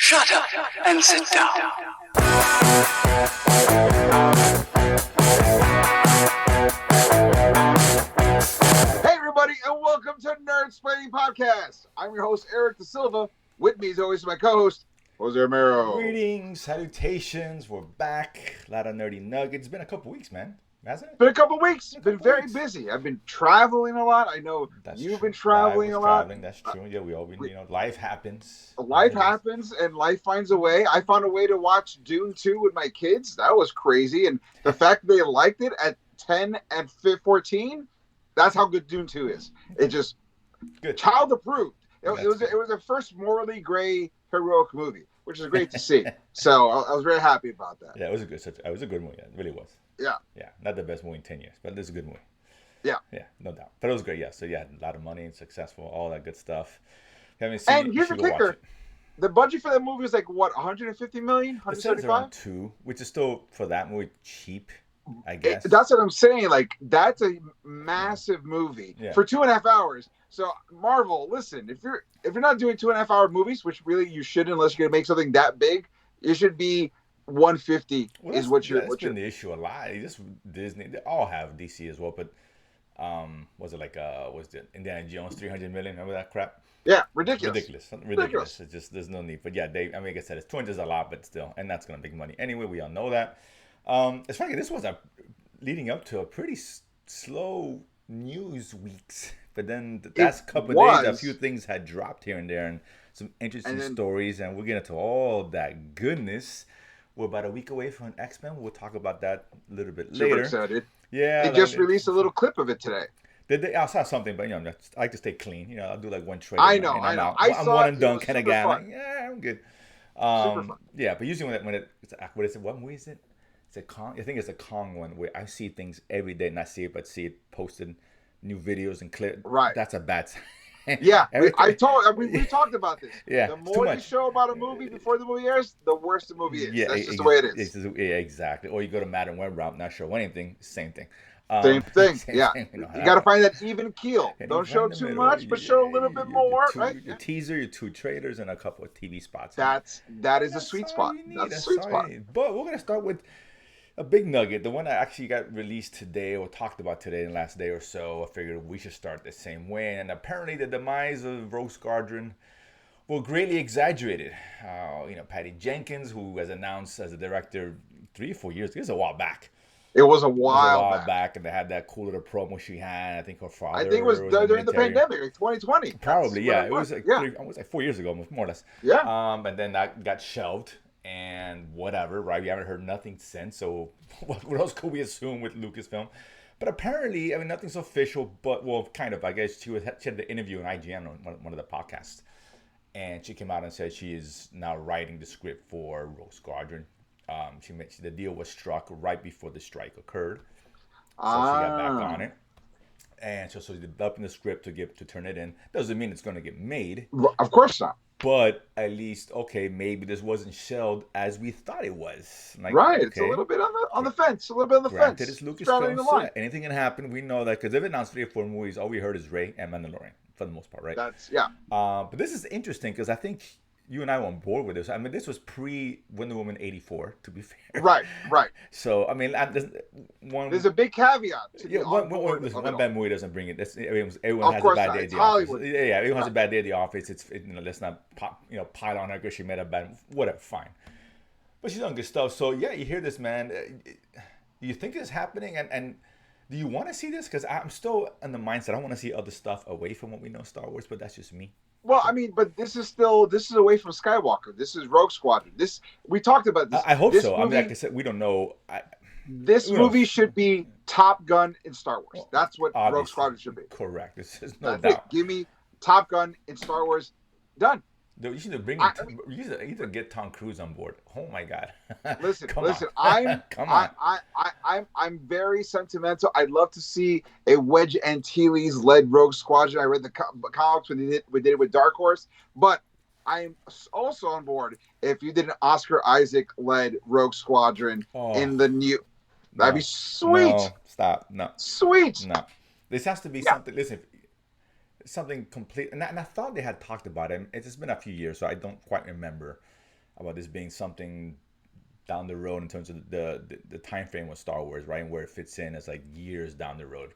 Shut up and sit down. Hey everybody, and welcome to Nerdsplaining Podcast. I'm your host, Eric Da Silva. With me, as always, my co-host, Jose Romero. Greetings, salutations, we're back. A lot of nerdy nuggets. It's been a couple weeks, man, hasn't it? Been a couple weeks. Been very busy. I've been traveling a lot. I know you've been traveling a lot. That's true. Yeah, we all been, life happens. Life happens, and life finds a way. I found a way to watch Dune 2 with my kids. That was crazy. And the fact they liked it at 10 and 14, that's how good Dune 2 is. It just good. Child approved. It was the first morally gray heroic movie, which is great to see. So I was very happy about that. Yeah, it was a good movie. It really was. Yeah. Yeah, not the best movie in 10 years, but it's a good movie. Yeah. Yeah, no doubt. But it was great, yeah. So yeah, a lot of money and successful, all that good stuff. Haven't seen and here's the kicker. The budget for that movie was like, what, 150 million? 175? Around 2, which is still, for that movie, cheap, I guess. That's what I'm saying. Like, that's a massive movie for 2.5 hours. So Marvel, listen, if you're not doing 2.5 hour movies, which really you shouldn't unless you're gonna make something that big, it should be 150 is what you're. That's been the issue a lot. Just Disney, they all have DC as well, but was it like was it Indiana Jones 300 million? Remember that crap? Yeah, ridiculous. It's just there's no need. But yeah, like I said, it's 200 is a lot, but still, and that's gonna make money anyway. We all know that. It's funny. This was leading up to a pretty slow news weeks. But then the last couple of days, a few things had dropped here and there, and some interesting stories, and we'll get into all that goodness. We're about a week away from X-Men. We'll talk about that a little bit later. Super excited. Yeah. They just released a little clip of it today. I saw something, but I like to stay clean. I'll do like one trailer. I know. I'm one and done kind of guy. Like, yeah, I'm good. Super fun. Yeah, but usually what movie is it? It's a Kong. I think it's a Kong one where I see things every day, not see it, but see it posted. New videos and clips. Right. That's a bad sign. Yeah. we talked about this. Yeah. The more you show about a movie before the movie airs, the worse the movie is. Yeah, that's just the way it is. Yeah, exactly. Or you go to Madden Web route, not sure anything. Same thing. Same thing. Yeah. You got to find that even keel. Don't show too much, but show a little bit more. Right. Your teaser, your 2 trailers, and a couple of TV spots. That is a sweet spot. That's a sweet spot. But we're gonna start with a big nugget, the one that actually got released today or talked about today in the last day or so. I figured we should start the same way. And apparently the demise of Rogue Squadron was greatly exaggerated. Patty Jenkins, who was announced as a director 3 or 4 years ago, it was a while back. It was a while back. And they had that cool little promo she had. I think her father. I think it was during the pandemic, like 2020. Probably, yeah. It was like 4 years ago, more or less. Yeah. And then that got shelved. And whatever, right? We haven't heard nothing since. So what else could we assume with Lucasfilm? But apparently, nothing's official. But kind of. I guess she had the interview on IGN on one of the podcasts, and she came out and said she is now writing the script for Rogue Squadron. She mentioned the deal was struck right before the strike occurred, so she got back on it. And so she's developing the script to turn it in. Doesn't mean it's going to get made. Of course not. But at least, maybe this wasn't shelved as we thought it was. Right, it's a little bit on the fence. A little bit on the fence. It's Lucasfilm, so anything can happen. We know that because they've announced 3 or 4 movies. All we heard is Rey and Mandalorian for the most part, right? But this is interesting because I think you and I were on board with this. This was pre-Wonder Woman 84, to be fair. Right. So, there's a big caveat to one bad movie doesn't bring it. Everyone has a bad day at the office. Yeah, everyone has a bad day at the office. Let's not pile on her because she made a bad, whatever, fine. But she's done good stuff. So, yeah, you hear this, man. Do you think this is happening? And do you want to see this? Because I'm still in the mindset, I want to see other stuff away from what we know Star Wars, but that's just me. Well, but this is away from Skywalker. This is Rogue Squadron. We talked about this. I hope this so. Movie, like I said, we don't know. This movie should be Top Gun in Star Wars. That's what Rogue Squadron should be. Correct. This is no doubt. Give me Top Gun in Star Wars. Done. You should either get Tom Cruise on board. Oh my God! Listen. I'm very sentimental. I'd love to see a Wedge Antilles led Rogue Squadron. I read the comics when we did it with Dark Horse, but I'm also on board if you did an Oscar Isaac led Rogue Squadron in the new. That'd be sweet. No, stop. No. Sweet. No. This has to be something. Listen. Something complete, and I thought they had talked about it. It's just been a few years, so I don't quite remember. about this being something down the road in terms of the time frame with Star Wars, right, and where it fits in as like years down the road.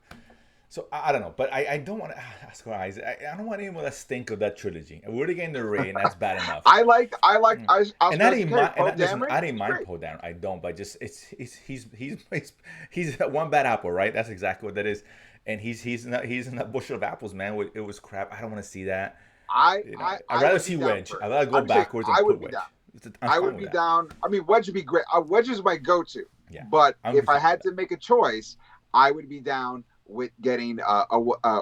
So I don't know, but I don't want to ask guys. I don't want anyone to stink of that trilogy. We're already getting the Rey, and that's bad enough. I like. And I didn't mind. Poe Listen, Dameron, I didn't mind great. Poe Dameron. I don't, but just he's one bad apple, right? That's exactly what that is. And he's in that bushel of apples, man. It was crap. I don't want to see that. I'd rather see Wedge. I'd rather go backwards and put Wedge. I would be down. I mean, Wedge would be great. Wedge is my go-to. Yeah, but if I had to make a choice, I would be down with getting a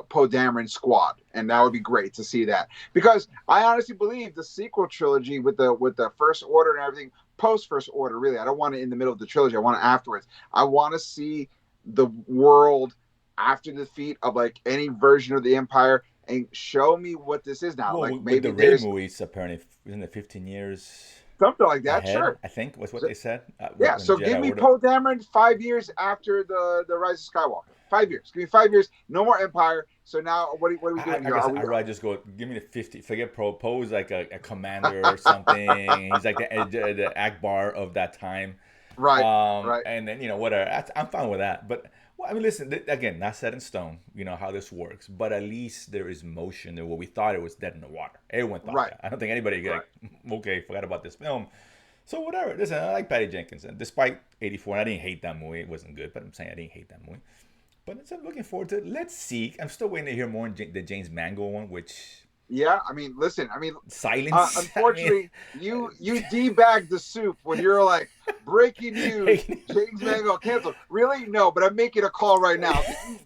Poe Dameron squad, and that would be great to see that, because I honestly believe the sequel trilogy with the First Order and everything, post First Order, really, I don't want it in the middle of the trilogy. I want it afterwards. I want to see the world after the defeat of like any version of the Empire, and show me what this is now. Well, like maybe the Rey movies apparently in the 15 years. Something like that, ahead, sure. I think was what they said. Yeah, so give me Poe Dameron 5 years after the Rise of Skywalker. 5 years. Give me 5 years. No more Empire. So now, what are we doing here? I'd rather just go. Give me the 50. Forget Poe's like a commander or something. He's like the Akbar of that time. Right. Right. And then whatever. I'm fine with that. But well, I mean, listen. Again, not set in stone. You know how this works. But at least there is motion. There, what we thought it was dead in the water. Everyone thought that. I don't think anybody like, okay, forgot about this film. So whatever. Listen, I like Patty Jenkins, and despite 84, I didn't hate that movie. It wasn't good, but I'm saying I didn't hate that movie. But I'm looking forward to it. Let's see. I'm still waiting to hear more on the James Mangold one, which... Yeah, I mean, listen, silence. Unfortunately, you debagged the soup when you're like, breaking news, James Mangold canceled. Really? No, but I'm making a call right now.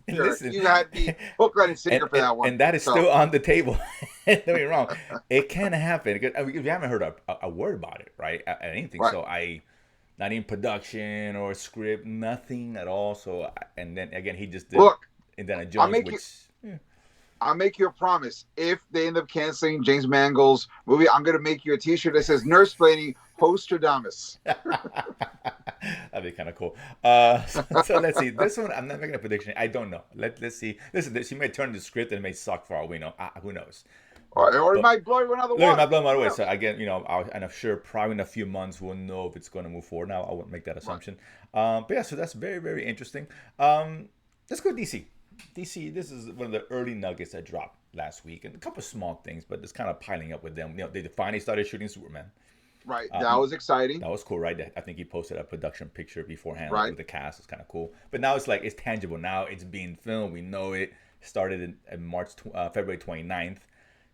Listen, you had me hook, line, and sinker for that one. And that is still on the table. Don't get me wrong. It can happen. I mean, we haven't heard a word about it, right? Anything. Right. So not even production or script, nothing at all. So, and then again, he just did Indiana Jones, I'll make you a promise. If they end up canceling James Mangold's movie, I'm going to make you a T-shirt that says Nerdsplaining Hostradamus. That'd be kind of cool. So let's see. This one, I'm not making a prediction. I don't know. Let's see. Listen, she may turn the script and it may suck for all we know. Who knows? Or it might blow you another way. It might blow me away. So again, and I'm sure probably in a few months we'll know if it's going to move forward. Now I wouldn't make that assumption. But yeah, so that's very, very interesting. Let's go DC. DC, this is one of the early nuggets that dropped last week, and a couple of small things, but it's kind of piling up with them. They finally started shooting Superman. Right, that was exciting. That was cool, right? I think he posted a production picture beforehand with the cast. It's kind of cool. But now it's like it's tangible. Now it's being filmed. We know it started in February 29th.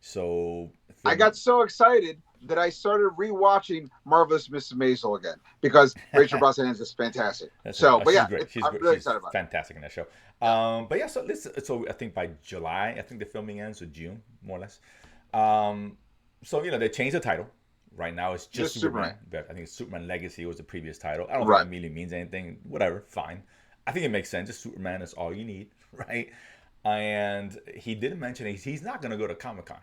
So I got so excited that I started rewatching Marvelous Mrs. Maisel again because Rachel Brosnahan is just fantastic. She's great. She's I'm really excited about it. Fantastic in that show. But yeah, so I think by July, I think the filming ends, or June, more or less. So they changed the title. Right now it's just Superman. I think Superman Legacy was the previous title. I don't think it immediately means anything. Whatever, fine. I think it makes sense. Just Superman is all you need, right? And he didn't mention he's not going to go to Comic-Con.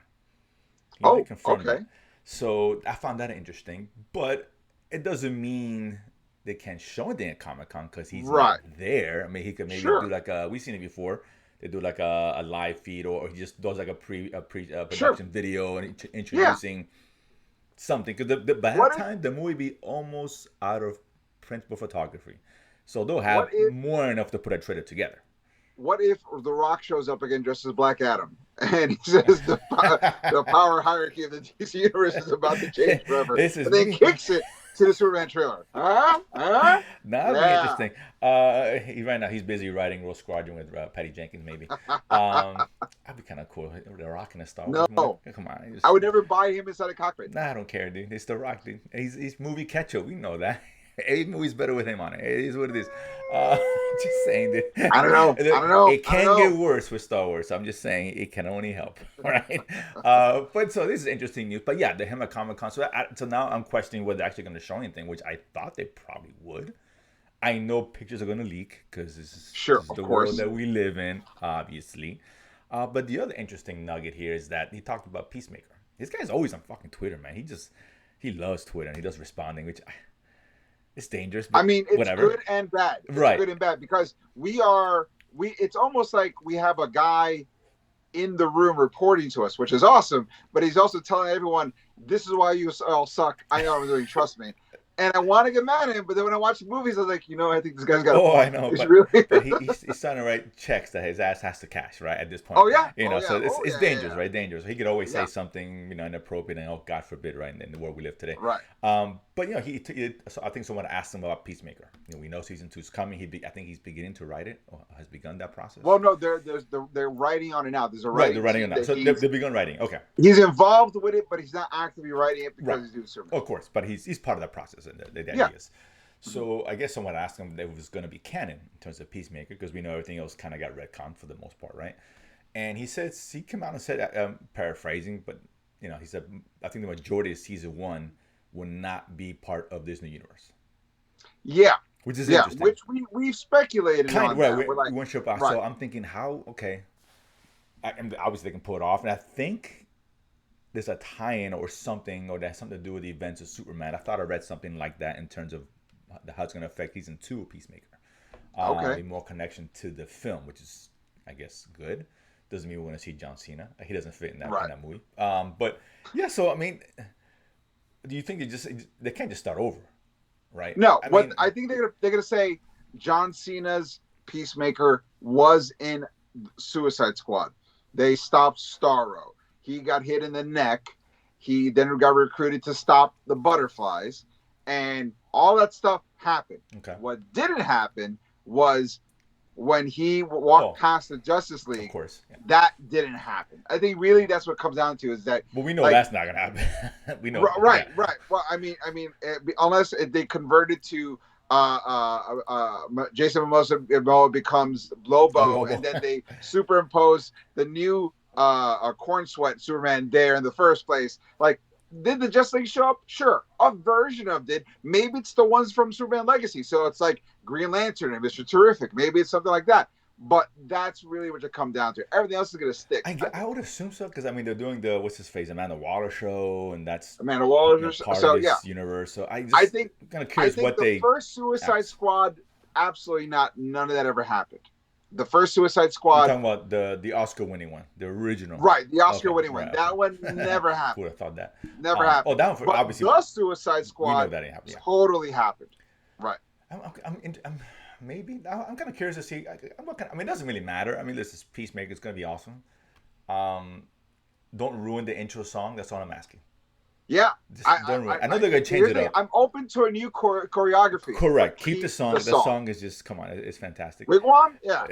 Okay. That. So I found that interesting, but it doesn't mean they can't show anything at Comic-Con because he's not there. I mean, he could maybe do like we've seen it before. They do like a live feed, or he just does like a production video and introducing something. Because by that time, the movie be almost out of principal photography. So they'll have more enough to put a trailer together. What if The Rock shows up again dressed as Black Adam, and he says the power hierarchy of the DC universe is about to change forever, and then kicks it to the Superman trailer? That'd be interesting. Right now he's busy writing Rogue Squadron with Patty Jenkins, maybe. That'd be kind of cool. The Rock in a Star Wars movie. Come on. I would never buy him inside a cockpit. Nah, I don't care, dude. It's The Rock, dude. He's movie catcher. We know that. Every movie's better with him on it. It is what it is. Just saying, dude. I don't know. It can get worse with Star Wars. So I'm just saying it can only help, right? But so this is interesting news. But yeah, the him at Comic-Con. So now I'm questioning whether they're actually going to show anything, which I thought they probably would. I know pictures are going to leak because this is the world that we live in, obviously. But the other interesting nugget here is that he talked about Peacemaker. This guy's always on fucking Twitter, man. He loves Twitter and he does responding, which it's dangerous. But I mean, it's whatever. good and bad. It's right. Good and bad because it's almost like we have a guy in the room reporting to us, which is awesome. But he's also telling everyone, this is why you all suck. I know I'm doing. Trust me. And I want to get mad at him, but then when I watch the movies, I was like, I think this guy's got a point. I know, It's but really... but he's starting to write checks that his ass has to cash, right? At this point, Oh yeah, so it's dangerous, yeah. right? Dangerous. He could always say something, inappropriate, and oh, God forbid, right? In the world we live today, right? But so I think someone asked him about Peacemaker. We know season 2 is coming. I think he's beginning to write it, or has begun that process. Well, no, they're writing on it now. There's a writing. Right, they're writing on it now. So they've begun writing. Okay. He's involved with it, but he's not actively writing it because he's doing Superman. Of course, but he's part of that process. The idea is. So I guess someone asked him if it was going to be canon in terms of Peacemaker, because we know everything else kind of got retconned for the most part, right? And he came out and said, paraphrasing, but he said, I think the majority of season 1 will not be part of this new universe. Yeah, which is interesting. Which we've speculated on. Right, we weren't sure about. Right. So I'm thinking, how? Okay, obviously they can pull it off, and I think there's a tie-in or something, or that has something to do with the events of Superman. I thought I read something like that in terms of how it's going to affect season 2 of Peacemaker. Okay. More connection to the film, which is, I guess, good. Doesn't mean we want to see John Cena. He doesn't fit in that movie. But yeah, so I mean, do you think they can't just start over, right? No, I think they're gonna say John Cena's Peacemaker was in Suicide Squad. They stopped Starro. He got hit in the neck. He then got recruited to stop the butterflies, and all that stuff happened. Okay. What didn't happen was when he walked past the Justice League. Of course. Yeah. That didn't happen. I think really that's what comes down to is that. Well, we know that's not gonna happen. We know. Right. Well, I mean, unless they converted to Jason Momoa becomes Lobo, and then they superimpose the new Corn Sweat Superman there in the first place. Like, did the Justice League show up? Sure, a version of it. Maybe it's the ones from Superman Legacy, so it's like Green Lantern and Mr. Terrific. Maybe it's something like that. But that's really what it comes down to. Everything else is going to stick. I would assume so, because I mean they're doing the Amanda Waller show, and that's Amanda Waller part of this universe. So I think kind of curious what the first Suicide Squad, absolutely not. None of that ever happened. The first Suicide Squad. You're talking about the Oscar-winning one, the original. Right, the Oscar-winning one. That one never happened. Who would have thought that? Never happened. Oh, that one obviously. The Suicide Squad totally happened. Right. Maybe I'm kind of curious to see. It doesn't really matter. I mean, this is Peacemaker. It's going to be awesome. Don't ruin the intro song. That's all I'm asking. Yeah, I know they're going to change it up. I'm open to a new choreography. Correct. Keep the song. The song is just, come on, it's fantastic. Wigwam? Yeah.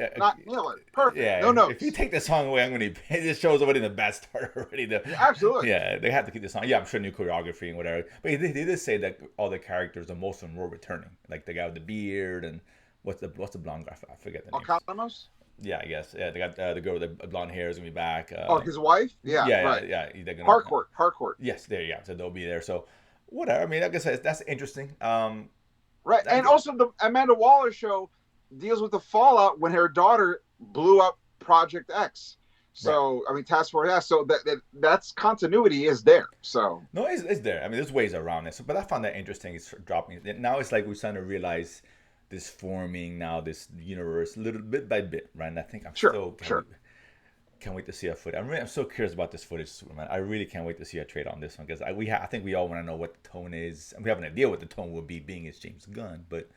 Perfect. Yeah. No. If you take the song away, this show's already the best start already. Absolutely. Yeah, they have to keep the song. Yeah, I'm sure new choreography and whatever. But they did say that all the characters, most of them were returning. Like the guy with the beard and what's the blonde guy? I forget the name. Alcamos? Yeah, I guess. Yeah, they got the girl with the blonde hair is gonna be back. His wife? Yeah. Right. Yeah. Harcourt. Yes, there you go. So they'll be there. So whatever. I mean, like I said, that's interesting. Right, and also the Amanda Waller show deals with the fallout when her daughter blew up Project X. So I mean, Task Force X. So that's continuity is there. So no, it's there. I mean, there's ways around this. But I found that interesting. It's dropping. Now it's like we're starting to realize this forming now, this universe, little bit by bit, right? And I think can't wait to see our footage. I'm so curious about this footage, Superman. I really can't wait to see a trade on this one, because I think we all want to know what the tone is. We have an idea what the tone will be, being it's James Gunn, but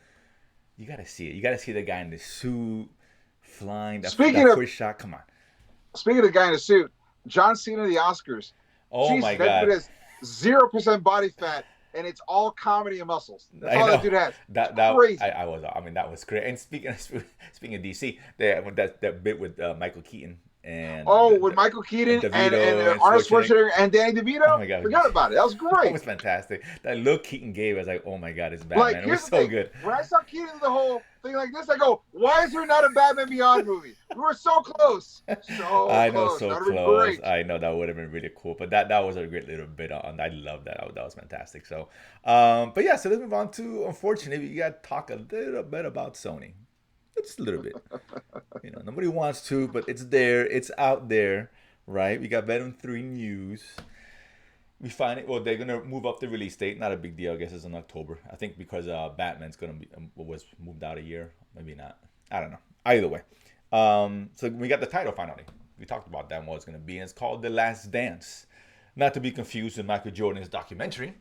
you got to see it. You got to see the guy in the suit flying. That first shot, come on. Speaking of the guy in the suit, John Cena, the Oscars. Oh my God! That dude has 0% body fat. And it's all comedy and muscles. That's all that dude has. That crazy. That was great. And speaking of DC, that bit with Michael Keaton and with Michael Keaton and Arnold Schwarzenegger and Danny DeVito. Oh my God! Forgot about it. That was great. That was fantastic. That look Keaton gave, I was like, oh my God, it's Batman. It was so good. When I saw Keaton in the whole thing like this, I go, why is there not a Batman Beyond movie? We were so close. I know that would have been really cool. But that was a great little bit on. I love that. That was fantastic. So, but yeah. So let's move on to, unfortunately, you got to talk a little bit about Sony. Just a little bit. Nobody wants to, but it's there. It's out there, right? We got Venom 3 news. We find it. Well, they're gonna move up the release date. Not a big deal. I guess it's in October. I think because Batman's gonna be was moved out a year. Maybe not. I don't know. Either way. So we got the title finally. We talked about that. What it's gonna be. And it's called The Last Dance. Not to be confused with Michael Jordan's documentary.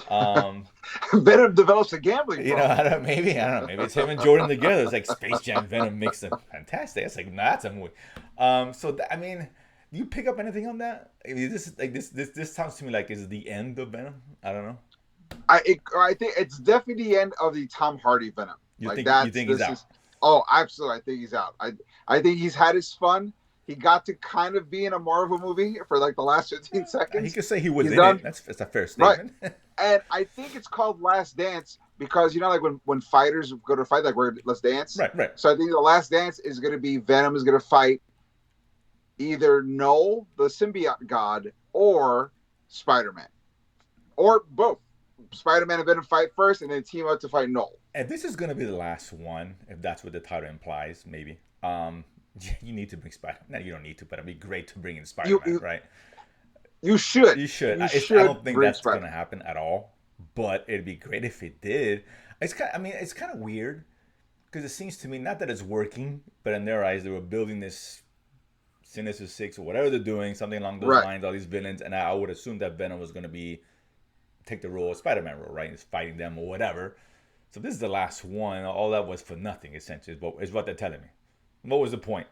Um, Venom develops a gambling you know, problem. maybe it's him and Jordan together. It's like Space Jam Venom mixed up. Fantastic. It's like, nah, that's a movie. I mean, do you pick up anything on that? I mean, this sounds to me like is the end of Venom. I don't know. I think it's definitely the end of the Tom Hardy Venom. You think he's out? Oh, absolutely. I think he's out. I think he's had his fun. He got to kind of be in a Marvel movie for like the last 15 seconds. He could say he was in it. That's a fair statement. Right. And I think it's called Last Dance because, you know, like when fighters go to fight, like let's dance. Right. So I think the Last Dance is going to be Venom is going to fight either Null, the symbiote god, or Spider-Man. Or both. Spider-Man and Venom fight first and then team up to fight Null. And this is going to be the last one, if that's what the title implies, maybe. You need to bring Spider-Man. No, you don't need to, but it'd be great to bring in Spider-Man, right? You should. You should. I don't think that's going to happen at all, but it'd be great if it did. It's kind of weird because it seems to me, not that it's working, but in their eyes, they were building this Sinister Six or whatever they're doing, something along those lines, all these villains, and I would assume that Venom was going to take the role of Spider-Man role, right? Is fighting them or whatever. So this is the last one. All that was for nothing, essentially, is what they're telling me. What was the point?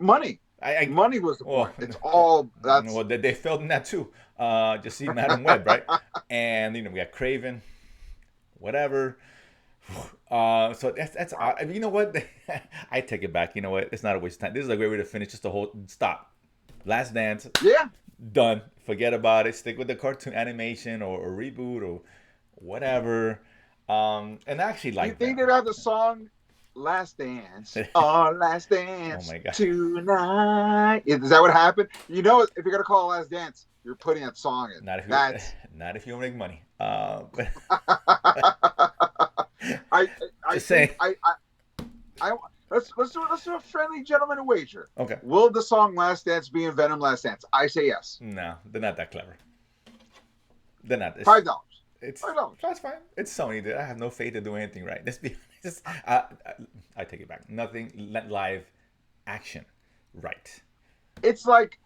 Money. Money was the point. It's all that's. Well, they failed in that too. Just see Madam Web, right? And we got Craven, whatever. So that's. You know what? I take it back. You know what? It's not a waste of time. This is a great way to finish. Just the whole stop. Last Dance. Yeah. Done. Forget about it. Stick with the cartoon animation or reboot or whatever. And I actually like. You think they'd have the song Last Dance? Oh, Last Dance. Oh my God. Tonight. Is that what happened? You know, if you're gonna call it Last Dance, you're putting that song in. Not if you don't make money. But let's do a friendly gentleman wager. Okay. Will the song Last Dance be in Venom Last Dance? I say yes. No, they're not that clever. They're not. $5. It's $5. That's fine. It's Sony. Dude. I have no faith to do anything right. Let's be honest. I take it back. Nothing live action right. It's like,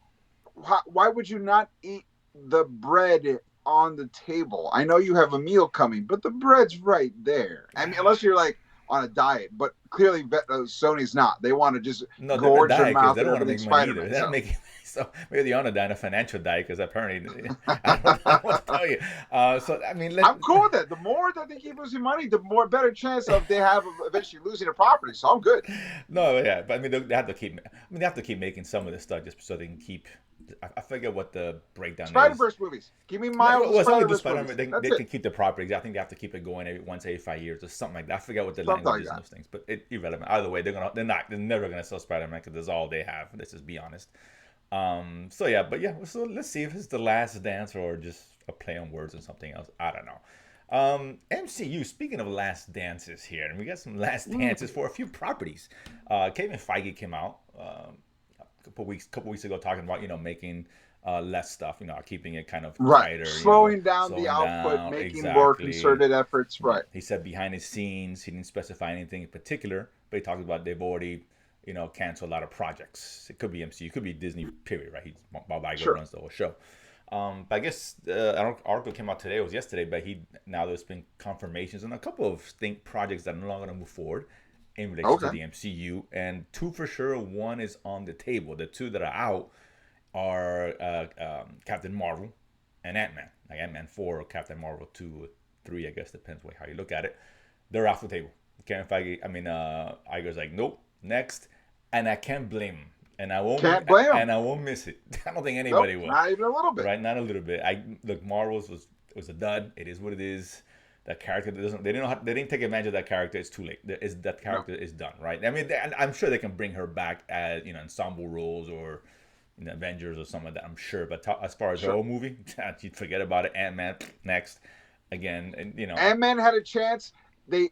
why would you not eat the bread on the table? I know you have a meal coming, but the bread's right there. I mean, unless you're like on a diet, but clearly Sony's not. They want to just gorge your mouth. They don't want to make money either. They don't make. So maybe they're on a financial diet because apparently I don't know what to tell you. So I mean, I'm cool with that. The more that they keep losing money, the more better chance of they have eventually losing a property. So I'm good. No, yeah, but I mean they have to keep. They have to keep making some of this stuff just so they can keep. I forget what the breakdown Spider-Verse is. movies. Give me Miles. Well, it's only the Spider-Man. They can keep the properties. I think they have to keep it going once every 5 years or something like that. I forget what the language is in those things, but it's irrelevant. Either way, they're never gonna sell Spider-Man because that's all they have. Let's just be honest. So let's see if it's the Last Dance or just a play on words or something else. I don't know. MCU, speaking of last dances here, and we got some last dances for a few properties. Kevin Feige came out a couple weeks ago talking about making less stuff, keeping it kind of tighter, slowing down the output, making more concerted efforts. Right. He said behind the scenes, he didn't specify anything in particular, but he talked about they've already cancel a lot of projects. It could be MCU, it could be Disney, period, right? Bob Iger runs the whole show. But I guess an article came out today, it was yesterday, but now there's been confirmations on a couple of projects that are no longer going to move forward in relation to the MCU, and two for sure. One is on the table. The two that are out are Captain Marvel and Ant-Man. Like Ant-Man 4 or Captain Marvel 2 or 3, I guess, depends how you look at it. They're off the table. Kevin Feige, Iger's like, nope, next. And I can't blame him. And I won't blame him. And I won't miss it. I don't think anybody will. Not even a little bit. Right? Not a little bit. Marvel's was a dud. It is what it is. That character they didn't take advantage of that character. It's too late. That character is done, right? I mean, I'm sure they can bring her back as ensemble roles or Avengers or something like that. I'm sure. But as far as the whole movie, you'd forget about it. Ant-Man next again, and Ant-Man had a chance. They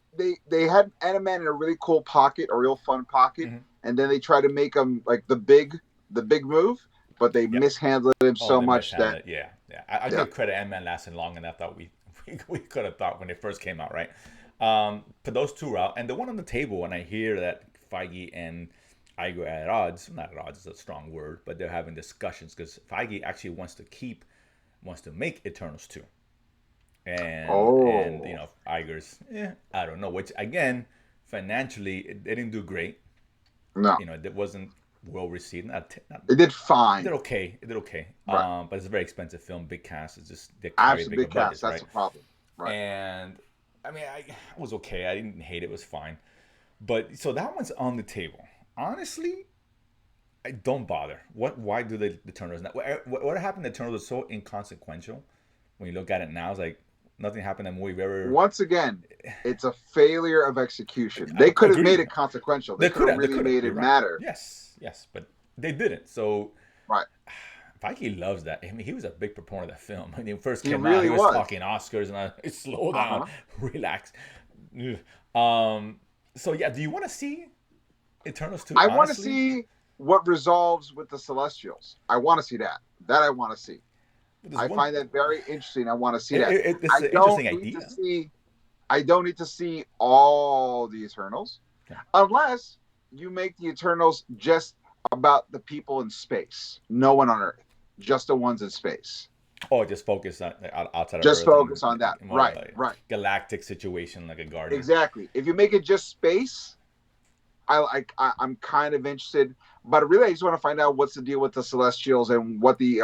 had Ant-Man in a really cool pocket, a real fun pocket, and then they tried to make him like the big move, but they mishandled him so much that I give credit. Ant-Man lasted longer than I thought we could have thought when it first came out, right? But those two are out, and the one on the table, when I hear that Feige and Iger at odds. Not at odds is a strong word, but they're having discussions because Feige actually wants to make Eternals 2. And Iger's, I don't know. Which again, financially, it didn't do great. No, it wasn't well received. It did fine. It did okay. Right. But it's a very expensive film. Big cast. It's just they Absolutely bigger big cast. budgets, That's right? the problem. Right. And I mean, it was okay. I didn't hate it. It was fine. But so that one's on the table. Honestly, I don't bother. Why do the Eternals? What happened to Eternals is so inconsequential. When you look at it now, it's like nothing happened in the movie. Once again, it's a failure of execution. They could have made it consequential. They could have really made it matter. Yes, but they didn't. So right. Feige loves that. I mean, he was a big proponent of that film. When he first He came really out, he was was talking Oscars, and slow down, relax. So yeah, do you want to see Eternals 2? I want to see what resolves with the Celestials. I want to see that. That I want to see. I find that very interesting. I want to see that. It's an interesting idea. I don't need to see all the Eternals, unless you make the Eternals just about the people in space, no one on Earth, just the ones in space. Oh, just focus on outside of just Earth. Focus on that. Right. Galactic situation, like a Guardian. Exactly. If you make it just space, I'm kind of interested, but really I just want to find out what's the deal with the Celestials and what the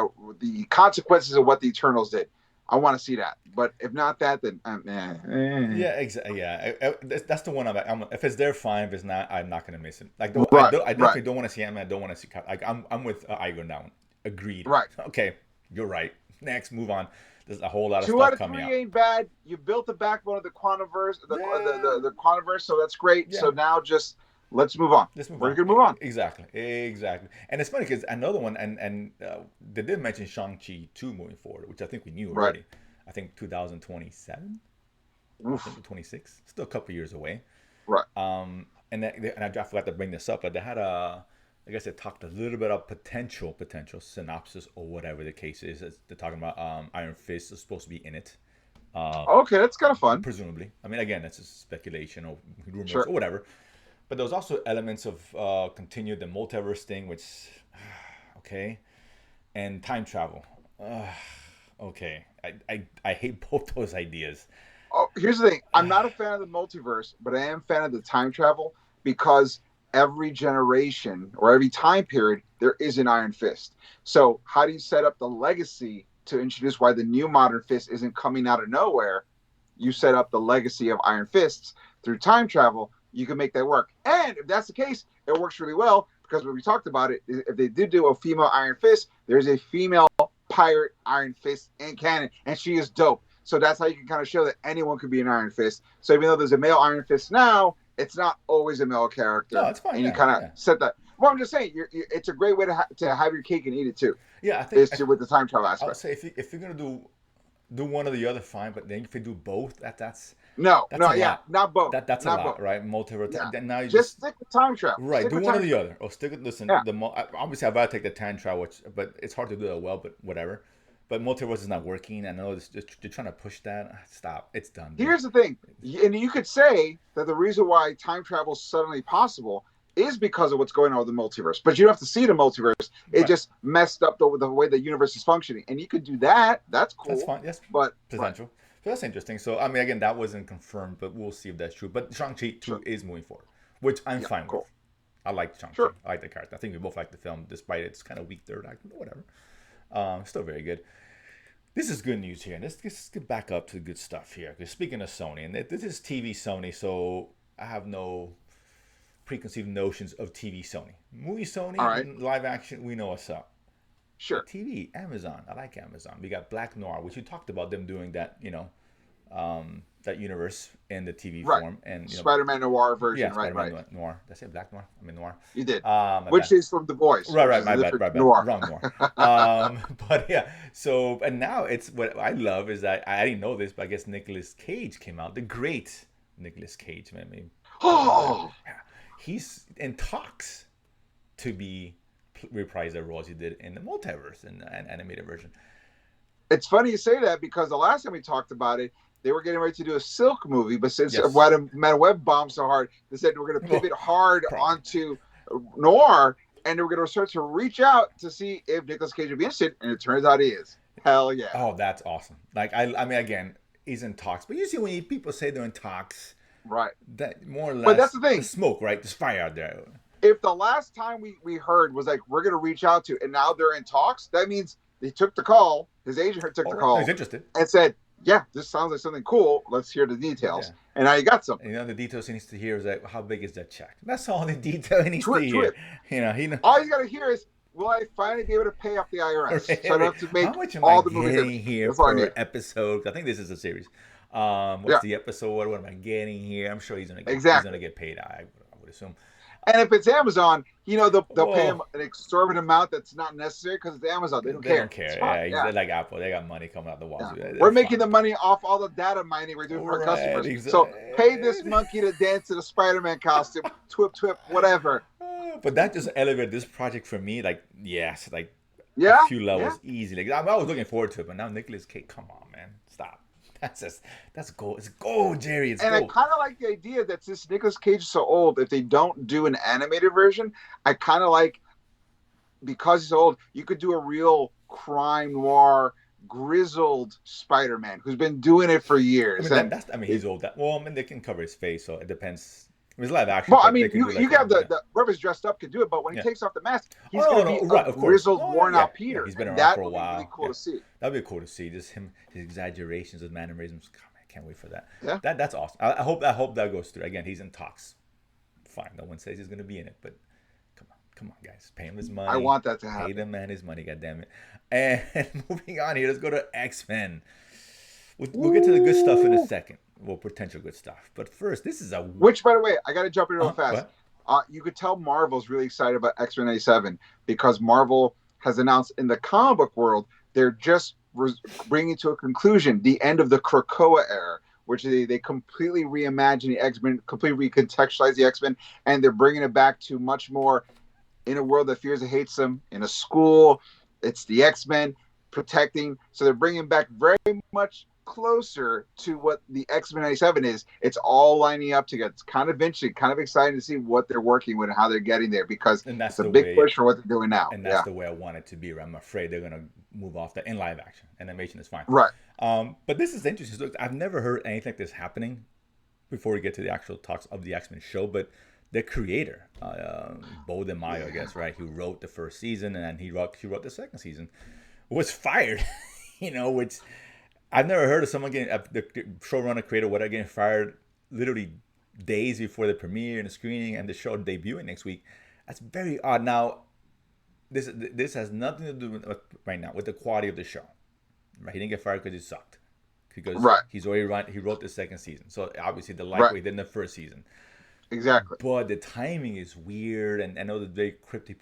consequences of what the Eternals did. I want to see that, but if not that, then yeah, exactly. Yeah, that's the one. If it's there, fine. If it's not, I'm not gonna miss it. Like I definitely don't want to see Ant-Man. I don't want to see. Like I'm with Iger now. Agreed. Right. Okay, you're right. Next, move on. There's a whole lot of 2 stuff out of 3 coming out. ain't bad. You built the backbone of the Quantiverse, the Quantiverse, so that's great. Yeah. So now just let's move on. We're gonna move on. Exactly. And it's funny because another one, and they did mention Shang-Chi 2 moving forward, which I think we knew already. Right. I think 2027, 2026, still a couple years away. Right. And I forgot to bring this up, but they had I guess they talked a little bit of potential synopsis or whatever the case is. They're talking about Iron Fist is supposed to be in it. Okay, that's kind of fun. Presumably. I mean, again, that's just speculation or rumors or whatever. But there was also elements of continue the multiverse thing, which, okay, and time travel. Okay, I hate both those ideas. Oh, here's the thing. I'm not a fan of the multiverse, but I am a fan of the time travel because every generation or every time period, there is an Iron Fist. So how do you set up the legacy to introduce why the new modern fist isn't coming out of nowhere? You set up the legacy of Iron Fists through time travel. You can make that work. And if that's the case, it works really well because when we talked about it, if they did do a female Iron Fist, there's a female pirate Iron Fist in canon, and she is dope. So that's how you can kind of show that anyone could be an Iron Fist. So even though there's a male Iron Fist now, it's not always a male character. No, it's fine. And you kind of set that. Well, I'm just saying, it's a great way to have your cake and eat it too. Yeah, I think with the time travel aspect. I would say if you're gonna do one or the other, fine. But then if you do both, that's not both. That's not a lot, both. right? Multiverse. Yeah. Now you just stick with time travel. Right, stick do one or the other. Or stick with obviously I'd rather take the time travel, but it's hard to do that well. But whatever. But multiverse is not working. I know they're trying to push that. Stop. It's done. Dude. Here's the thing, and you could say that the reason why time travel is suddenly possible is because of what's going on with the multiverse. But you don't have to see the multiverse. It just messed up the way the universe is functioning. And you could do that. That's cool. That's fine. Yes. But potential. So that's interesting. So I mean, again, that wasn't confirmed, but we'll see if that's true. But Shang-Chi 2 is moving forward, which I'm fine with. I like Shang-Chi. Sure. I like the character. I think we both like the film, despite its kind of weak third act. Whatever. Still very good. This is good news here. Let's get back up to the good stuff here. Because speaking of Sony, and this is TV Sony, so I have no preconceived notions of TV Sony. Movie Sony, live action, we know what's up. Sure. TV, Amazon. I like Amazon. We got Black Noir, which we talked about them doing that, that universe in the TV form. And Spider-Man Noir version, yeah, Spider-Man Noir. Did I say Black Noir? I mean Noir. You did. Which is from The Voice. Right, my bad. Noir. Wrong Noir. But yeah, so, and now it's, what I love is that, I didn't know this, but I guess Nicolas Cage came out. The great Nicolas Cage, man. He's in talks to reprise the roles he did in the multiverse, in an animated version. It's funny you say that because the last time we talked about it, they were getting ready to do a Silk movie, but since Madam Web bombed so hard, they said we're going to pivot hard onto Noir, and they were going to start to reach out to see if Nicolas Cage would be interested, and it turns out he is. Hell yeah! Oh, that's awesome. Like I mean, again, he's in talks, but usually when people say they're in talks, right? That more or less. But that's the thing. The smoke, right? There's fire out there. If the last time we heard was like we're going to reach out to, and now they're in talks, that means they took the call. His agent took the call. He's interested and said, "Yeah, this sounds like something cool. Let's hear the details." Yeah. And now you got something. The details he needs to hear is like, how big is that check? That's all the detail he needs to hear. All he's got to hear is, will I finally be able to pay off the IRS? Right. So I don't have to make how much am all I the movies here per episode? I think this is a series. What's the episode? What am I getting here? I'm sure he's gonna get paid. I would assume. And if it's Amazon, they'll pay him an exorbitant amount that's not necessary because it's Amazon. They don't care. They're like Apple. They got money coming out the walls. Yeah. We're making the money off all the data mining we're doing for our customers. Exactly. So pay this monkey to dance in a Spider-Man costume, twip, twip, whatever. But that just elevated this project for me. Like, yes, like a few levels easy. Like, I was looking forward to it, but now Nicolas Cage, come on, man, stop. That's gold. It's gold, Jerry. It's gold. I kind of like the idea that since Nicolas Cage is so old, if they don't do an animated version, I kind of like, because he's old, you could do a real crime noir, grizzled Spider-Man who's been doing it for years. He's old. They can cover his face, so it depends. It's live action. Well, you have the whoever's dressed up can do it, but when he takes off the mask, he's going to be a grizzled, worn-out Peter. He's been around for a while. That would be really cool to see. That'd be cool to see. Just him, his exaggerations, his mannerisms. God, I can't wait for that. Yeah. That's awesome. I hope that goes through. Again, he's in talks. Fine. No one says he's going to be in it, but come on, guys. Pay him his money. I want that to happen. Pay the man his money, goddammit. And moving on here, let's go to X-Men. We'll get to the good stuff in a second. Well, potential good stuff. But first, this is Which, by the way, I got to jump in real fast. You could tell Marvel's really excited about X-Men 97 because Marvel has announced in the comic book world, they're just bringing to a conclusion the end of the Krakoa era, which they completely reimagine the X-Men, completely recontextualize the X-Men, and they're bringing it back to much more in a world that fears and hates them, in a school. It's the X-Men protecting. So they're bringing back very much closer to what the X-Men 97 is. It's all lining up together. It's kind of interesting, kind of exciting to see what they're working with and how they're getting there because it's a big push for what they're doing now. And that's the way I want it to be. Right? I'm afraid they're going to move off that in live action. Animation is fine. Right. But this is interesting. Look, I've never heard anything like this happening before we get to the actual talks of the X-Men show, but the creator, Bo DeMaio, I guess, right? Who wrote the first season and he wrote the second season, was fired, which I've never heard of someone getting the showrunner, creator, whatever, getting fired literally days before the premiere and the screening and the show debuting next week. That's very odd. Now, this has nothing to do with right now with the quality of the show. Right? He didn't get fired because he sucked. Because he wrote the second season, so obviously the lightweight than the first season. Exactly. But the timing is weird, and I know that they put they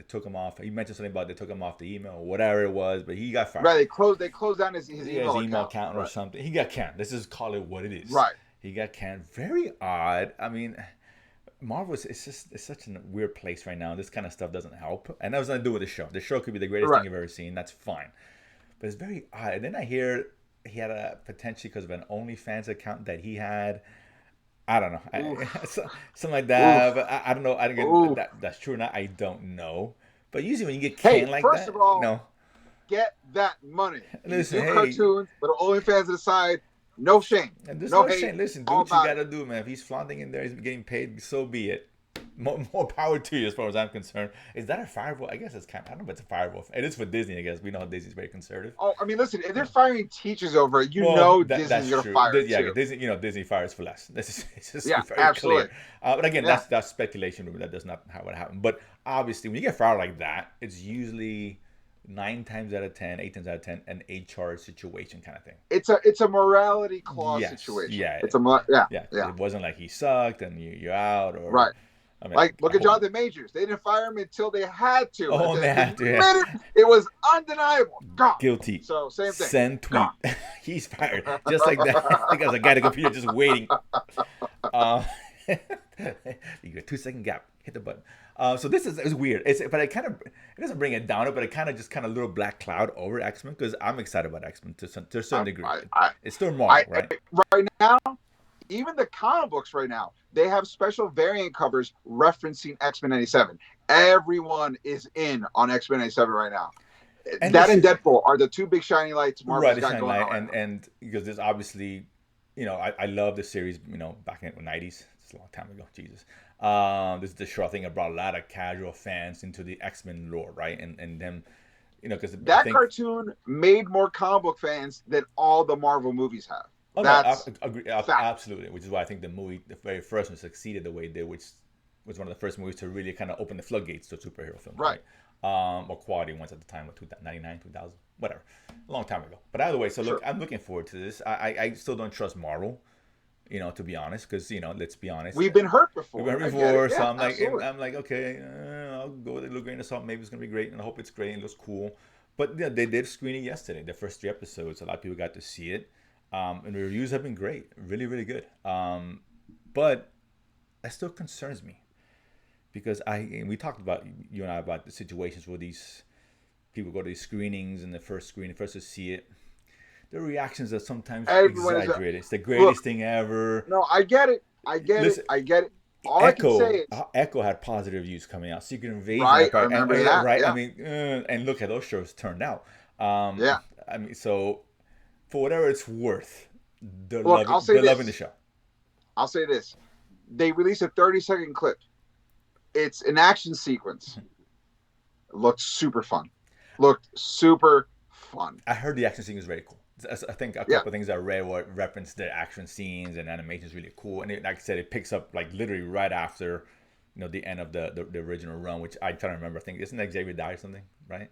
took him off. He mentioned something about they took him off the email or whatever it was, but he got fired. Right, they closed down his email account or something. He got canned. Let's just call it what it is. Right. He got canned. Very odd. I mean, Marvel it's such a weird place right now. This kind of stuff doesn't help, and that was nothing to do with the show. The show could be the greatest thing you've ever seen. That's fine, but it's very odd. And then I hear he had a potentially because of an OnlyFans account that he had. I don't know, something like that. But I don't know. I don't get that's true or not. I don't know. But usually when you get canned like that, first of all, get that money. Listen, cartoons, but OnlyFans to the side. No shame. And there's no shame. Listen, do what you gotta do, man. If he's flaunting in there, he's getting paid. So be it. More power to you, as far as I'm concerned. Is that a firewall? I guess it's kind of. I don't know if it's a firewall. It is for Disney, I guess. We know how Disney's very conservative. Oh, I mean, listen. If they're firing teachers over it, Disney's going to fire. Disney. Disney fires for less. This is very absolutely. Clear. But again, that's speculation. That does not how it happened. But obviously, when you get fired like that, it's usually 9 times out of 10, 8 times out of 10, an HR situation kind of thing. It's a morality clause situation. Yeah. It's a It wasn't like he sucked and you're out or right. I mean, look at Jonathan Majors. They didn't fire him until they had to. Oh, they had to. It was undeniable. Gone. Guilty. So same thing. Send tweet. He's fired. Just like that. I got a guy at the computer just waiting. You get a 2-second gap. Hit the button. So this is weird. But it doesn't bring it down, but it kind of little black cloud over X-Men because I'm excited about X-Men to a certain degree. It's still Marvel, right? Right now, even the comic books right now, they have special variant covers referencing X-Men 97. Everyone is in on X-Men 97 right now. And that and Deadpool are the two big shining lights Marvel's got going on right now. And because there's obviously, I love the series, back in the 90s. It's a long time ago, Jesus. This is the show I think it brought a lot of casual fans into the X-Men lore, right? And them, because that cartoon made more comic book fans than all the Marvel movies have. Oh, that's no, I agree, absolutely. Which is why I think the movie, the very first one, succeeded the way it did, which was one of the first movies to really kind of open the floodgates to superhero films, right? Or quality ones at the time, 99, 2000, whatever, a long time ago. But either way, so look, I'm looking forward to this. I still don't trust Marvel, to be honest, because let's be honest, we've been hurt before. So I'm like, okay, I'll go with a little grain of salt. Maybe it's gonna be great, and I hope it's great and it looks cool. But they did screen it yesterday, the first 3 episodes. A lot of people got to see it. And the reviews have been great, really, really good. But that still concerns me because we talked about, you and I, about the situations where these people go to these screenings and the first to see it. The reactions are sometimes exaggerated. It's the greatest thing ever. No, I get it. All I can say is Echo had positive reviews coming out. Secret Invasion, right? I remember that. Right? Yeah. I mean, and look how those shows turned out. Yeah. I mean, so. For whatever it's worth, they're loving the show. I'll say this. They released a 30-second clip. It's an action sequence. It looked super fun. I heard the action scene is very cool. I think a couple of things I read were reference the action scenes and animation is really cool. And like I said, it picks up like literally right after, the end of the original run, which I try to remember. I think isn't Xavier die or something, right?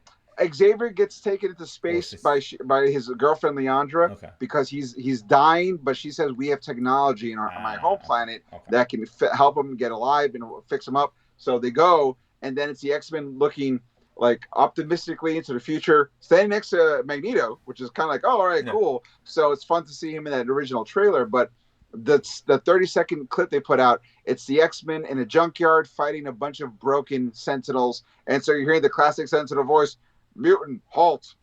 Xavier gets taken into space by his girlfriend Leandra because he's dying, but she says we have technology in my home planet that can help him get alive and fix him up. So they go, and then it's the X-Men looking like optimistically into the future, standing next to Magneto, which is kind of like, oh, all right, cool. So it's fun to see him in that original trailer, but the 30-second clip they put out, it's the X-Men in a junkyard fighting a bunch of broken Sentinels, and so you're hearing the classic Sentinel voice. Mutant halt,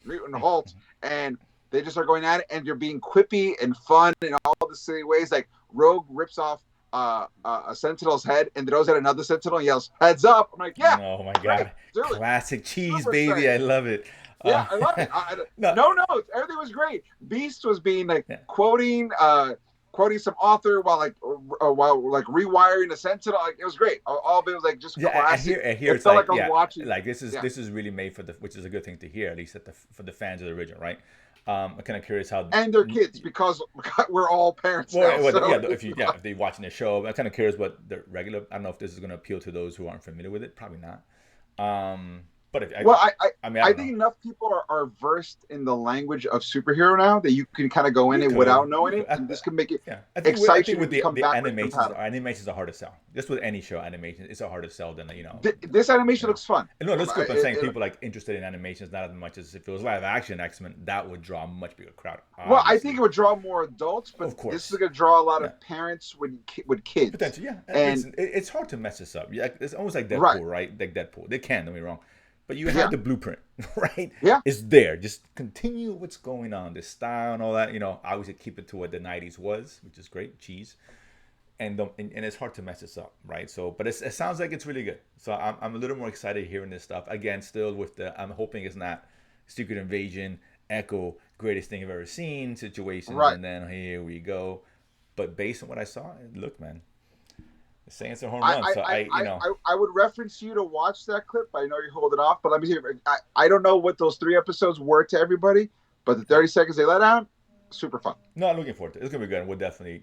and they just are going at it, and you're being quippy and fun in all the silly ways. Like Rogue rips off a Sentinel's head and throws at another Sentinel and yells, "Heads up!" I'm like, yeah. Oh my god, classic cheese, baby! I love it. Yeah, I love it. No, everything was great. Beast was being quoting some author while rewiring a Sentinel. Like, it was great. All of it was like just classic. I hear it felt like I'm watching. Like this is really made for which is a good thing to hear, at least for the fans of the original, right? I'm kind of curious how and their kids, because we're all parents now. If they're watching the show, I'm kind of curious what the regular. I don't know if this is going to appeal to those who aren't familiar with it. Probably not. But I think enough people are versed in the language of superhero now that you can kind of go in it without knowing it, and this can make it exciting. With the animations are hard to sell. Just with any show, animation it's hard to sell than This animation looks fun. No, it looks good. But I'm saying people interested in animations not as much as if it was live action X-Men, that would draw a much bigger crowd. Obviously. Well, I think it would draw more adults, but of course. This is going to draw a lot of parents with kids. Potentially, yeah. And it's hard to mess this up. Yeah, it's almost like Deadpool, right? Like Deadpool, they can. Don't get me wrong. But you have the blueprint, right? Yeah. It's there. Just continue what's going on, the style and all that. Obviously keep it to what the 90s was, which is great, cheese. And it's hard to mess this up, right? So, but it sounds like it's really good. So I'm a little more excited hearing this stuff. Again, still with I'm hoping it's not Secret Invasion, Echo, greatest thing I've ever seen situations. Right. And then here we go. But based on what I saw, look, man. Saying it's a home run, I would reference you to watch that clip. I know you hold it off, but let me see. I don't know what those 3 episodes were to everybody, but the 30 seconds they let out, super fun. No, I'm looking forward to it. It's gonna be good. We'll definitely,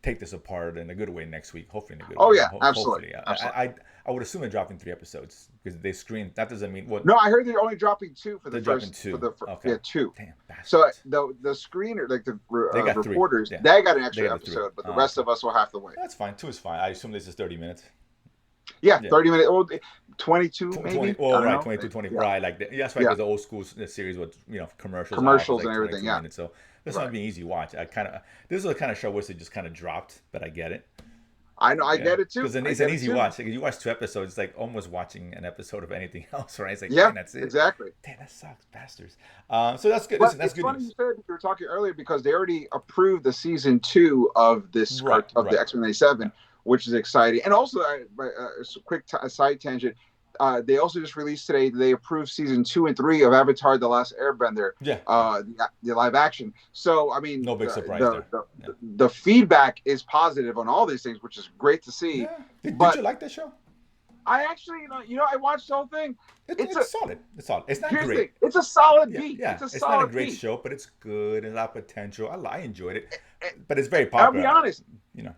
take this apart in a good way next week. Hopefully in a good way. Oh yeah, absolutely. I would assume they're dropping 3 episodes because they screened. That doesn't mean what. No, I heard they're only dropping 2 for the first. Okay. 2. Damn bastards. So the screener, like the reporters, they got an extra episode, but the rest of us will have to wait. That's fine. 2 is fine. I assume this is 30 minutes. Yeah, 30 minutes. 22 maybe. 20, right, 22, 20. Yeah. Right, like that's right. Because the old school series with commercials and everything. Yeah. So this might be an easy watch. This is the kind of show where it just kind of dropped, but I get it. I know, I get it too. Because it's an easy watch. Like, if you watch 2 episodes, it's like almost watching an episode of anything else, right? It's like, Yeah, that's it. exactly. Damn, that sucks, bastards. So that's good. But Listen, that's it's good funny news. you said you were talking earlier because they already approved the season 2 of this the X-Men 97, which is exciting. And also, a quick side tangent. They also just released today. They approved season 2 and 3 of Avatar: The Last Airbender. Yeah. The live action. So I mean, no big surprise there. The feedback is positive on all these things, which is great to see. Yeah. Did you like that show? I actually, I watched the whole thing. It's solid. It's solid. It's not great. It's a solid beat. Yeah. It's not a great show, but it's good. It's got potential. I enjoyed it, but it's very popular. I'll be honest.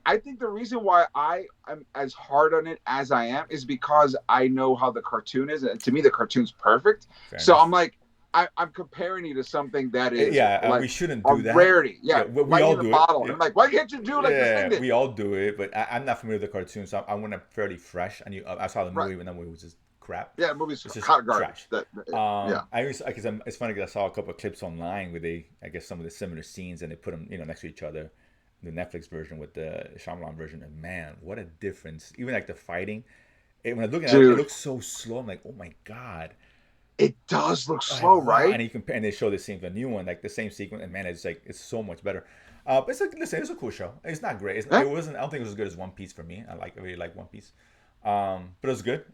I think the reason why I am as hard on it as I am is because I know how the cartoon is, and to me, the cartoon's perfect. So I'm like, I'm comparing you to something that is we shouldn't do that. Rarity. Yeah, we all do it. Bottle. I'm like, why can't you do like this thing? We all do it, but I'm not familiar with the cartoon, so I went up fairly fresh. And I saw the movie when that movie was just crap. Yeah, the movie's just hot garbage. It's funny because I saw a couple of clips online where I guess some of the similar scenes, and they put them next to each other. The Netflix version with the Shyamalan version, and man, what a difference! Even like the fighting, when I look at it, it looks so slow. I'm like, oh my god. It does look slow, right? And you compare, and they show the scene for the new one, like the same sequence, and man, it's so much better. But it's it's a cool show. It's not great. It wasn't. I don't think it was as good as One Piece for me. I really like One Piece. But it was good.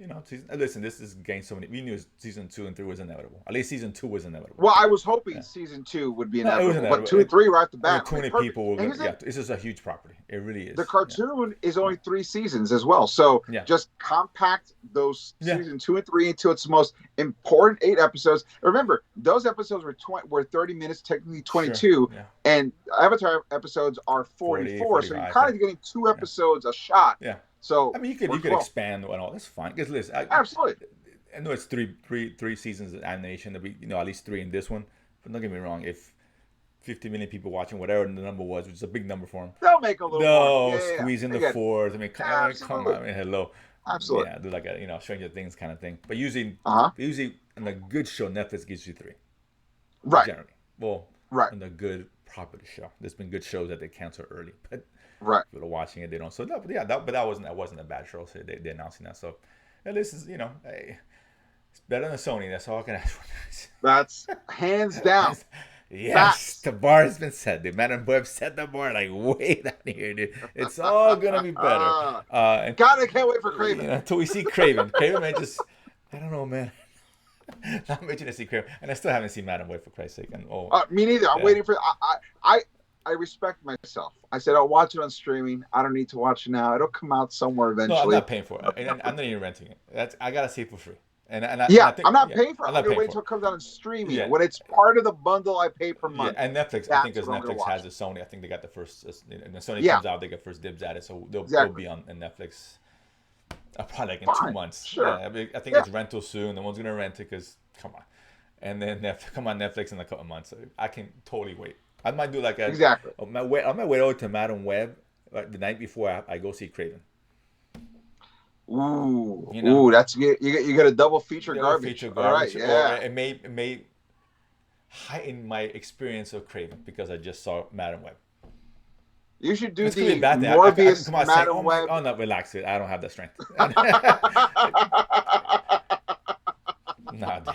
Listen, this is getting so many. We knew season 2 and 3 was inevitable. At least season 2 was inevitable. Well, I was hoping season 2 would be inevitable, but 2 and 3 right off the bat. Too many people. This is a huge property. It really is. The cartoon is only 3 seasons as well, so just compact those season 2 and 3 into its most important 8 episodes. Remember, those episodes were 30 minutes, technically 22, and Avatar episodes are 44. So you're kind of getting 2 episodes a shot. Yeah. So I mean, you could expand and all. That's fine. Because listen, absolutely. I know it's three seasons of animation. There'll be at least 3 in this one. But don't get me wrong. If 50 million people watching, whatever the number was, which is a big number for them, they'll make a little more. Squeeze in the 4th. I mean, come on. I mean, hello. Absolutely. Yeah, do like a Stranger Things kind of thing. But usually in a good show, Netflix gives you 3. Right. Generally. Well, in a good property show. There's been good shows that they cancel early, but. Right. People are watching it, they don't. So no, but that wasn't a bad show. So they announcing that. So this is it's better than Sony. That's all I can ask for. That's hands down. Yes, facts. The bar has been set. The Madam Web set the bar like way down here, dude. It's all gonna be better. I can't wait for Craven. Until we see Craven. Craven man, I don't know, man. Not mentioning to see Craven, and I still haven't seen Madam Web for Christ's sake. And me neither. I'm waiting for. I respect myself. I said I'll watch it on streaming. I don't need to watch it now. It'll come out somewhere eventually. No, I'm not paying for it. And I'm not even renting it. I gotta see it for free. I'm not paying for it. I'm gonna wait until it comes out on streaming. Yeah. When it's part of the bundle I pay per month. Yeah, and Netflix. I think because Netflix has a Sony. I think they got the first. When Sony comes out, they get first dibs at it. So they'll be on Netflix. Probably like in 2 months. Sure. Yeah, I think it's rental soon. No one's gonna rent it because come on. And then come on Netflix in a couple of months. So I can totally wait. I might do like I might wait over to Madam Web the night before I go see Craven. Ooh, that's good. You got a double feature garbage. All right, yeah. It may heighten my experience of Craven because I just saw Madam Web. You should do it's the Morbius Madam Web. Oh no, relax it. I don't have the strength. Nah, dude.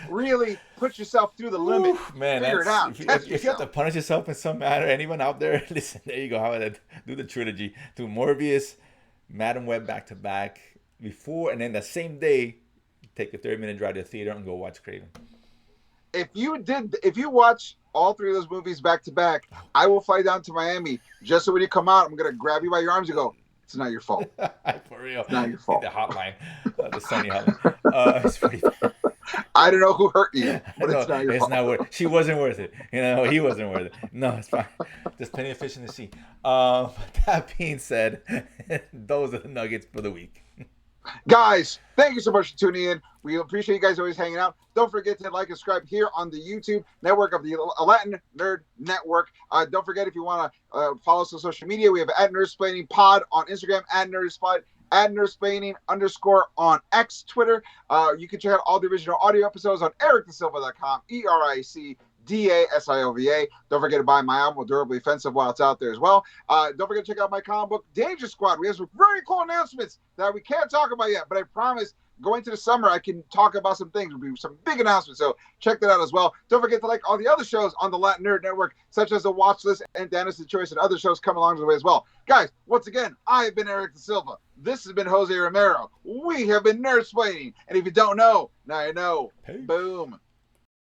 Really put yourself through the limit. Man, figure it out. If you have to punish yourself in some manner, anyone out there, listen, there you go. How about do the trilogy? Do Morbius, Madam Web back to back before, and then the same day, take a 30-minute drive to the theater and go watch Craven. If you watch all 3 of those movies back to back, I will fly down to Miami just so when you come out, I'm gonna grab you by your arms and go, it's not your fault. For real. It's not your fault. The hotline, the Sony hotline. It's pretty bad. I don't know who hurt you, but it's not your fault. It's not worth it. She wasn't worth it. He wasn't worth it. No, it's fine. There's plenty of fish in the sea. That being said, those are the nuggets for the week. Guys, thank you so much for tuning in. We appreciate you guys always hanging out. Don't forget to like and subscribe here on the YouTube network of the Latin Nerd Network. Don't forget, if you want to follow us on social media, we have @Nerdsplaining Pod on Instagram, @Nerdsplaining _ on X, Twitter. You can check out all the original audio episodes on ericdasilva.com, DASIOVA. Don't forget to buy my album, Durably Offensive, while it's out there as well. Don't forget to check out my comic book, Danger Squad. We have some very cool announcements that we can't talk about yet, but I promise going to the summer, I can talk about some things. There'll be some big announcements, so check that out as well. Don't forget to like all the other shows on the Latin Nerd Network, such as The Watch List and Dennis' Choice, and other shows come along the way as well. Guys, once again, I have been Eric Da Silva. This has been Jose Romero. We have been Nerdsplaining, and if you don't know, now you know. Peace. Boom.